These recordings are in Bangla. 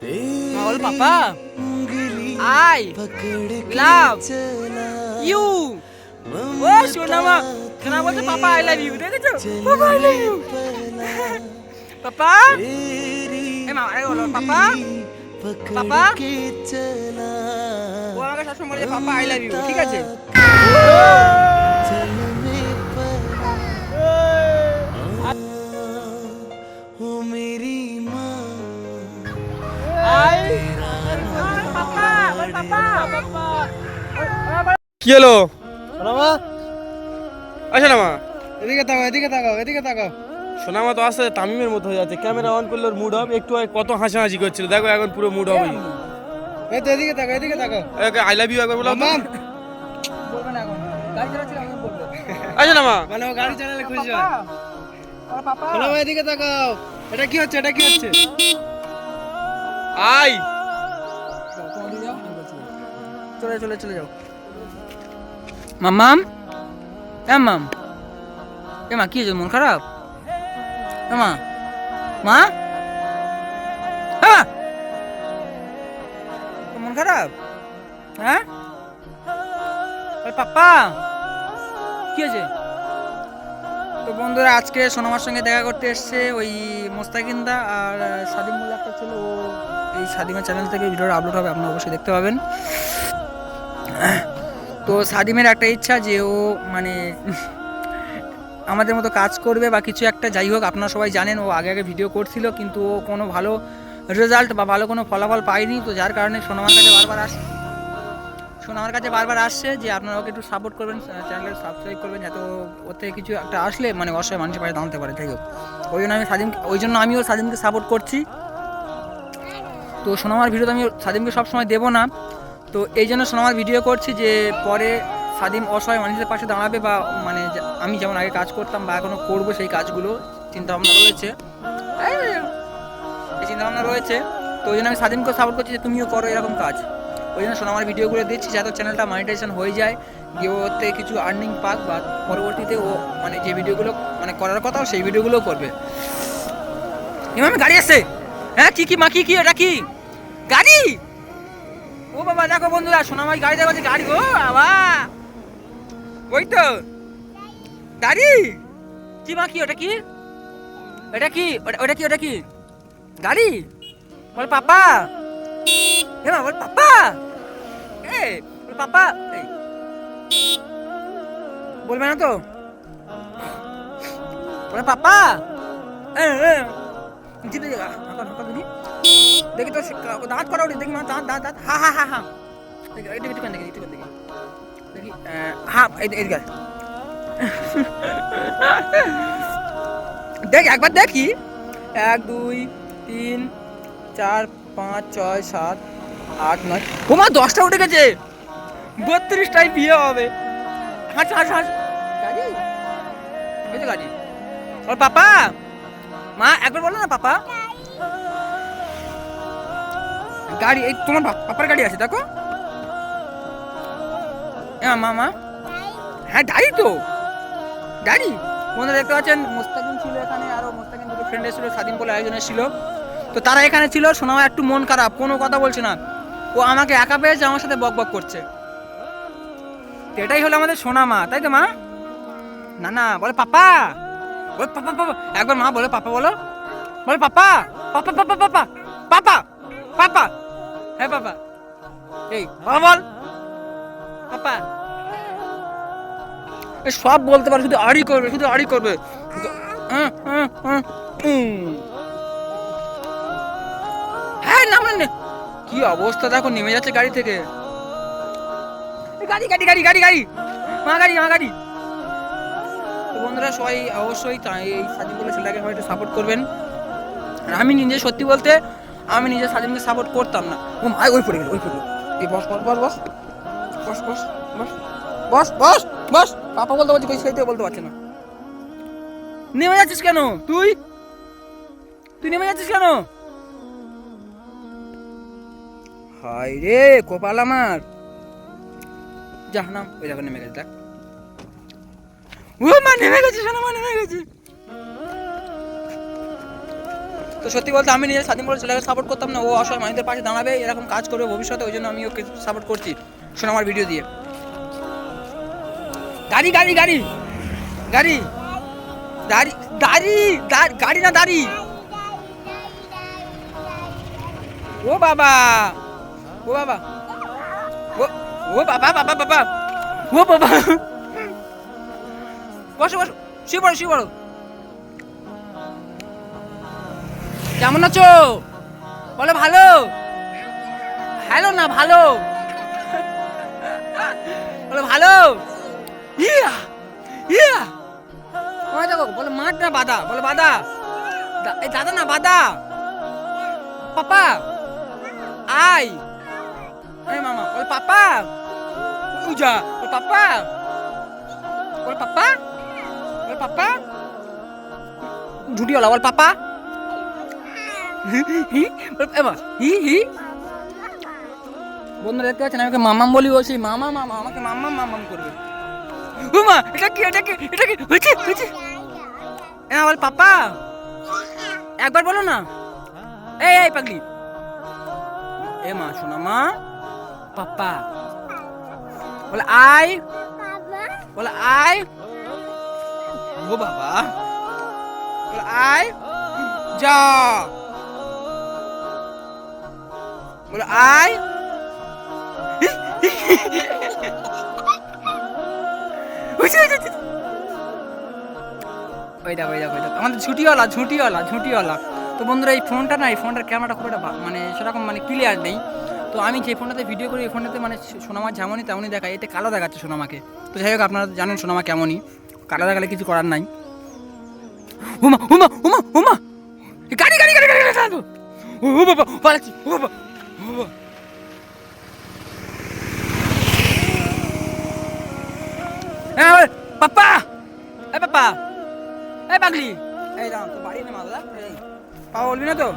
Ball papa I love you. ও শোনা মা, শোনা বলছে পাপা আই লাভ ইউ, দেখেছো পাপা আই লাভ ইউ। পাপা এ মা আরে বলো পাপা পাপা, ও আমাকে সবসময় বলে পাপা আই লাভ ইউ, ঠিক আছে? কি হলো? সোনামা সোনামা, এদিকে তাকাও, এদিকে তাকাও, এদিকে তাকাও। সোনামা তো আসতে তামিমের মতো হয়ে যাচ্ছে। ক্যামেরা অন করলে ওর মুড অফ। একটু আগে কত হাসাহাসি করছিল, দেখো এখন পুরো মুড অফ। এই তো এদিকে তাকাও, এদিকে তাকাও। আই লাভ ইউ একবার বলো। মাম বলবে না এখন, গাড়ি চালাচ্ছি আমি বলবো। সোনামা, মানে ও গাড়ি চালালে খুশি হয়। পাপা সোনামা এদিকে তাকাও। এটা কি হচ্ছে? এটা কি হচ্ছে? আই চলে চলে চলে যাও। মাম্মাম মাম এ মা কি হয়েছে, মন খারাপ? এ মা মা হ্যাঁ মন খারাপ? হ্যাঁ পাপা কি হয়েছে? তো বন্ধুরা আজকে সোনামার সঙ্গে দেখা করতে এসছে ওই মোস্তাকিন্দা আর সাদিম বলে একটা ছিল। ও এই সাদিমের চ্যানেল থেকে ভিডিওটা আপলোড হবে, আপনারা অবশ্যই দেখতে পাবেন। তো সাদিমের একটা ইচ্ছা যে ও মানে আমাদের মতো কাজ করবে বা কিছু একটা, যাই হোক আপনারা সবাই জানেন ও আগে আগে ভিডিও করছিল, কিন্তু ও কোনো ভালো রেজাল্ট বা ভালো কোনো ফলাফল পায়নি। তো যার কারণে সোনামার কাছে বারবার আসছে যে আপনারা ওকে একটু সাপোর্ট করবেন, চ্যানেলটা সাবস্ক্রাইব করবেন, যাতে ওর থেকে কিছু একটা আসলে মানে অসহায় মানুষের পাশে দাঁড়াতে পারে। যাই হোক ওই জন্য আমিও সাদিমকে সাপোর্ট করছি। তো সোনামার ভিডিও তো আমি সাদিমকে সবসময় দেবো না, তো এই জন্য সোনামার ভিডিও করছি যে পরে সাদিম অসহায় মানুষের পাশে দাঁড়াবে বা মানে আমি যেমন আগে কাজ করতাম বা এখনও করবো সেই কাজগুলো চিন্তাভাবনা রয়েছে, এই চিন্তাভাবনা রয়েছে। তো ওই জন্য আমি সাদিমকে সাপোর্ট করছি যে তুমিও করো এরকম কাজ। ওই জন্য সোনামার ভিডিওগুলো দিচ্ছি যাতে চ্যানেলটা মনিটাইজেশন হয়ে যায়, গিয়ে ওর থেকে কিছু আর্নিং পাক বা পরবর্তীতে ও মানে যে ভিডিওগুলো মানে করার কথা সেই ভিডিওগুলো করবে। এমন গাড়ি আছে? হ্যাঁ কি কি মা কি কি এটা কি গাড়ি? ও বাবা দেখো বন্ধুরা, সোনামাই গাড়ি দেখো, গাড়ি গো বাবা, ওই তো গাড়ি। কি মা কি ওটা কি? এটা কি ওটা কি? ওটা কি গাড়ি? বল পাপা, এ মা বল পাপা, এ বল পাপা, এই বলবে না তো, বলে পাপা দেখি তো দাঁত করা উঠি, দেখি মা দাঁত দাঁত দাঁত, হা হা হা হা, দেখি দেখি দেখি দেখি দেখি হা এদিকে দেখ একবার দেখি, 1 2 3 4 5 6 7 8 9, ও মা 10টা উঠে গেছে, 32টাই বিয়ে হবে। হাঁস হাঁস হাঁস গাড়ি, ওই তো গাড়ি। ওর পাপা, মা একবার বলো না পাপা। গাড়ি এই তোমার পাপার গাড়ি আছে দেখো। মা মা হ্যাঁ গাড়ি তো গাড়ি। বন্ধুরা দেখতে পাচ্ছেন মোস্তাকিম ছিল এখানে, আরো মোস্তাকিম দুটো ফ্রেন্ড এসেছিল, স্বাধীন বলে আয়োজন ছিল। তো তারা এখানে ছিল। সোনামা একটু মন খারাপ, কোনো কথা বলছে না, ও আমাকে একা পেয়েছে, আমার সাথে বক বক করছে। এটাই হলো আমাদের সোনামা, তাই তো মা? না না বলে পাপা, বলে পাপা পাপা, একবার মা বলে পাপা, বলো বলে পাপা পাপা পাপা পাপা পাপা পাপা, হ্যাঁ পাপা, এই বাবা বল পাপা। সব বলতে পারে, শুধু আড়ি করবে, শুধু আড়ি করবে। হ্যাঁ না মানে কি অবস্থা দেখো, নেমে যাচ্ছে গাড়ি থেকে। গাড়ি গাড়ি গাড়ি গাড়ি গাড়ি, মা গাড়ি মা গাড়ি। তো বন্ধুরা সবাই অবশ্যই এই সাজিম বলে ছেলেটাকে সবাই একটু সাপোর্ট করবেন। আর আমি নিজে সত্যি বলতে আমি নিজে সাজিমকে সাপোর্ট করতাম না। ও মা ওই পড়ে গেল, ওই পড়ে গেল। এই বস বস বস বস বস বস বস বস বস বস, পাপা বলতে বলছি, সেইতে বলতে পারছে না। নেমে যাচ্ছিস কেন তুই? তুই নেমে যাচ্ছিস কেন? হায় রে কপাল আমার, যা নাম, ওই দেখো নেমে গেছে, দেখ। ও মা নেমে গেছে, শোনা মা নেমে গেছে। তো সত্যি বলতে আমি নিজে স্বাধীন বলে ছেলেকে সাপোর্ট করতাম না, ও অসহায় মানুষদের পাশে দাঁড়াবে, এরকম কাজ করবে ভবিষ্যতে, ওই জন্য আমি ওকে সাপোর্ট করছি শোনো আমার ভিডিও দিয়ে। গাড়ি গাড়ি গাড়ি গাড়ি দাড়ি দাড়ি গাড়ি না দাড়ি। ও বাবা ও বাবা ও বাবা বাবা বাবা ও বাবা। বসো বসো, শুয়ে পড়ো শুয়ে পড়ো। কেমন আছো বলো? ভালো। হ্যালো না ভালো বলো, ভালো। ইয়া ইয়া ওই দেখো বলো, মাঠ না বাদা? বলো বাদা। এই দাদা না বাদা। Papa I. এই মামা বল পাপা। পূজা বল পাপা। বল পাপা। বল পাপা। ঝুটিওয়ালা বল পাপা। বন্ধুরা দেখতে পাচ্ছেন আমাকে মামাম বলি, বলছি মামা মামা, আমাকে মামাম মামাম করবে। উমা এটা কি এটা কি এটা কি হয়েছে হয়েছে? হ্যাঁ বল পাপা, একবার বলো না। এই এই পাগলি, এ মা শোনা মা, পাপা বলে আই, বলে আই। ও বাবা বলে আই যা, বলে আই। ওই দেখো ওই দেখো ওই দেখো আমাদের ঝুটিওয়ালা ঝুটিওয়ালা ঝুটিওয়ালা। তো বন্ধুরা এই ফোনটা না, এই ফোনটার ক্যামেরাটা খুব একটা মানে সেরকম মানে ক্লিয়ার নেই। তো আমি যে ফোনটাতে ভিডিও করি, এই ফোনটাতে মানে সোনামা যেমনই তেমনই দেখায়, এতে কালো দেখাচ্ছে সোনামাকে। তো যাই হোক আপনারা জানেন সোনামা কেমনই, কালো দেখালে কিছু করার নাই। উমা উমা উমা উমা গাড়ি গাড়ি গাড়ি গাড়ি গাড়ি। ও বাবা পালাচ্ছি, ও বাবা ও বাবা। হ্যাঁ পাপা, এই পাপা, এই পাগলি, এই রাম তো বাড়ি নেই মাদলা। এই পাপা বলবি না তো?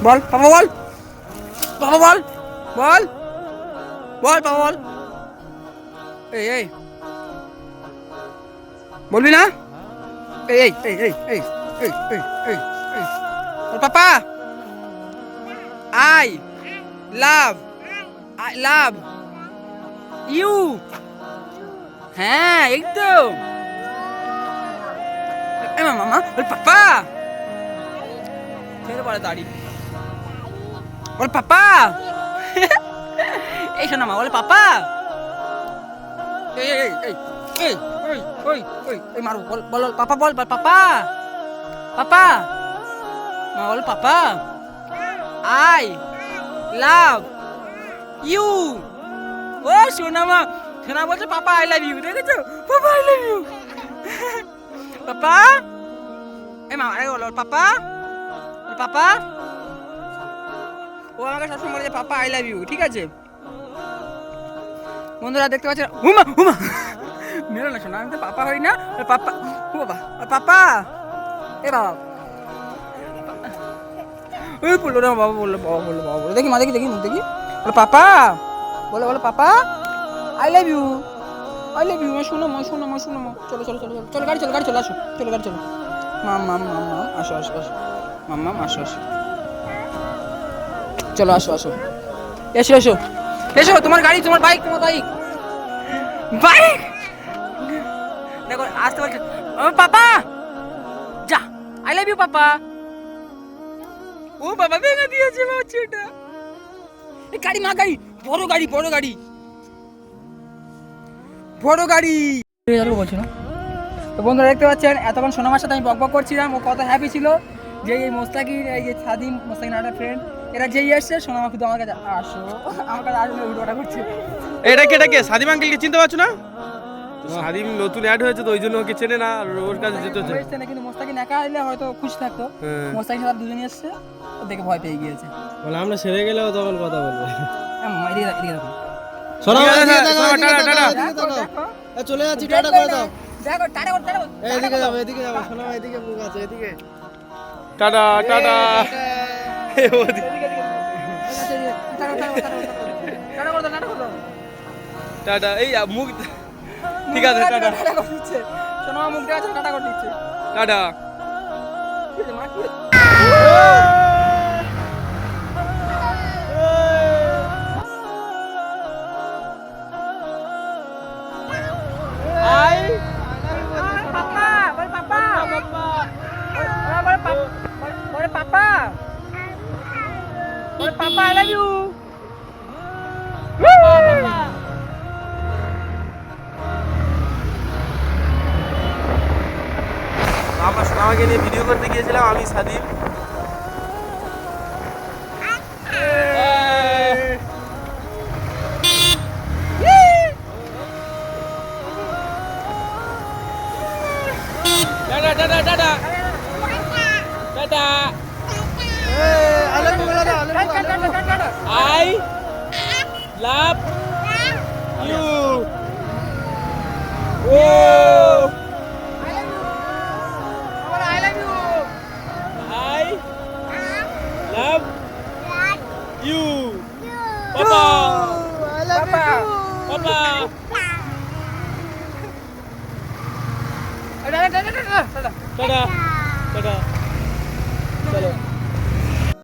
বল পাপা বল, পাপা বল বল বল পাপা বল। এই এই বলবি না? এই এই এই এই এই এই এই এই এই বল পাপা। I love you. হ্যাঁ একদম। মামা বল পাপা, ছেড়ে পড়ে দাড়ি, বল পাপা। এই শোনা মা বল পাপা। এই এই এই এই ওই ওই ওই এই মারো, বল বল পাপা, বল বল পাপা পাপা। মা বল পাপা। I love you. ও শোনা মা, শোনা বলছে পাপা আই লাভ ইউ, দেখেছো? পাপা আই লাভ ইউ। পাপা এই মা আরে বল পাপা, পাপা। ও আমাকে সবসময় বলে যে পাপা আই লাভ ইউ, ঠিক আছে? বন্ধুরা দেখতে পাচ্ছেন, উমা উমা মেরো না শোনা, আমি তো পাপা হই না। পাপা ও বাবা পাপা, এ বাবা ওই বললো না, বাবা বললো বাবা বললো বাবা বললো। দেখি মা দেখি দেখি দেখি, বলো পাপা, বলো বলো পাপা I love you, I love you. শোনো মা শোনো মা শোনো মা, চলো চলো চলো চলো গাড়ি চলো গাড়ি চলো, আসো চলো গাড়ি চলো। মাম মাম মাম মাম আসো আসো আসো, মাম মাম আসো আসো, চলো আসো আসো, এসো এসো এসো। তোমার গাড়ি, তোমার বাইক, তোমার বাইক বাইক। দেখো আসতে বলছে পাপা যা, আই লাভ ইউ পাপা। ও বাবা ভেঙে দিয়েছে বাচ্চাটা। এই গাড়ি মা, গাড়ি বড় গাড়ি বড় গাড়ি বড় গাড়ি বলছি না। তো বন্ধুরা দেখতে পাচ্ছেন এতক্ষণ সোনামার সাথে আমি বকবক করছিলাম, ও কত হ্যাপি ছিল যে এই মোস্তাকির, এই যে সাদিম মোস্তাকির একটা ফ্রেন্ড, এরা যেই আসছে সোনামা কিন্তু আমার কাছে আসো, আমার কাছে আসলে ভিডিওটা করছে। এটা কে সাদিম আঙ্কেলকে চিনতে পারছো না? সাদিম নতুন অ্যাড হয়েছে তো ওই জন্য ওকে চেনে না, আর ওর কাছে যেতে হচ্ছে। কিন্তু মোস্তাকিন একা এলে হয়তো খুশি থাকতো, মোস্তাকিন সাথে দুজনই এসছে, ও দেখে ভয় পেয়ে গিয়েছে। বলে আমরা সেরে গেলেও তখন কথা বলবো। এদিকে দেখো, শোনো দেখো চলে যাচ্ছি, টাটা করে দাও। দেখো টাটা করতে দাও, এদিকে যাবো এদিকে যাবো, শোনো এদিকে বুক আছে, এদিকে টাটা টাটা। টাটা এই মুখ, ঠিক আছে টাটা শোনো মুখ দেওয়া টাটা করে দিচ্ছে, tata. Papa, I love you. আমরা সোনামাকে নিয়ে ভিডিও করতে গিয়েছিলাম, আমি Sadim. Dadah, dadah, dadah. Dadah. I love you. Oh. I love you. I love you. Papa. I love you. Papa. Dadah, dadah, dadah. Dadah. Dadah.